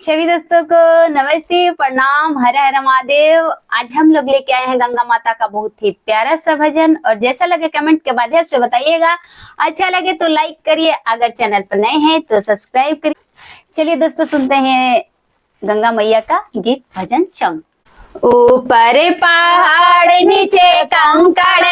सभी दोस्तों को नमस्ते, प्रणाम, हर हर महादेव। आज हम लोग लेके आए हैं गंगा माता का बहुत ही प्यारा सा भजन, और जैसा लगे कमेंट के माध्यम से बताइएगा। अच्छा लगे तो लाइक करिए, अगर चैनल पर नए हैं तो सब्सक्राइब करिए। चलिए दोस्तों, सुनते हैं गंगा मैया का गीत भजन सॉन्ग। ऊपर पहाड़ नीचे कंकड़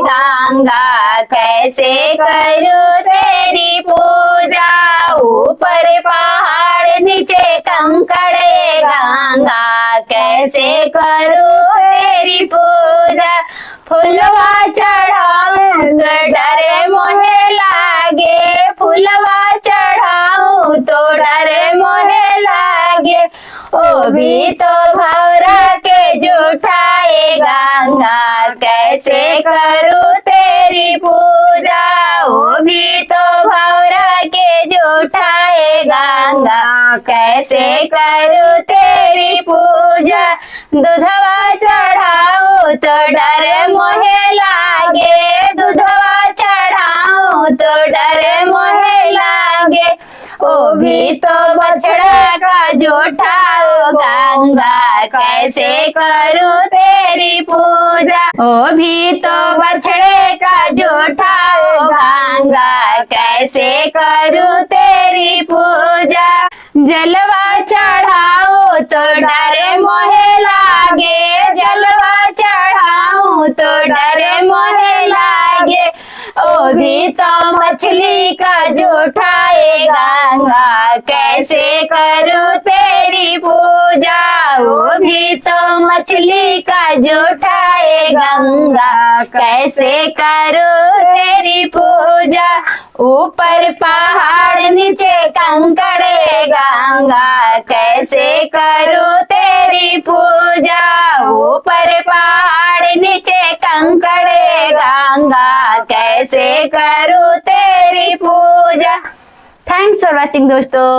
गंगा, कैसे करूं तेरी पूजा। ऊपर पहाड़ नीचे कंकड़ गंगा, कैसे करूं तेरी पूजा। फुलवा चढ़ाऊं डरे मोहे लागे, फुलवा चढ़ाऊं तो डरे मोहे लागे। ओ भी तो भौरा के जुठाए गंगा, कैसे करूं तेरी पूजा। ओ भी तो भौरा के जुठाए गंगा, कैसे करूं तेरी पूजा। दूधवा चढ़ाऊं तो डर मोहे लागे, दूधवा चढ़ाऊं तो डर मोहे लागे। ओ भी तो बछड़ा का जोठाओ गंगा, कैसे करूं तेरी पूजा। ओ भी तो बछड़े का जोठाओ गंगा, कैसे करूं तेरी पूजा। जलवा चढ़ाओ तो डरे मोहे लागे, जलवा चढ़ाऊं तो डरे मोहे लागे। ओ भी तो मछली का जुठाए गंगा, कैसे करूं तेरी पूजा। ओ भी तो मछली का जुठाए गंगा, कैसे करूं तेरी पूजा। ऊपर पहाड़ नीचे कंकड़ गंगा, कैसे करूं तेरी पूजा। ऊपर पहाड़ नीचे कंकड़ गंगा, कैसे करूं तेरी पूजा। थैंक्स फॉर वॉचिंग दोस्तों।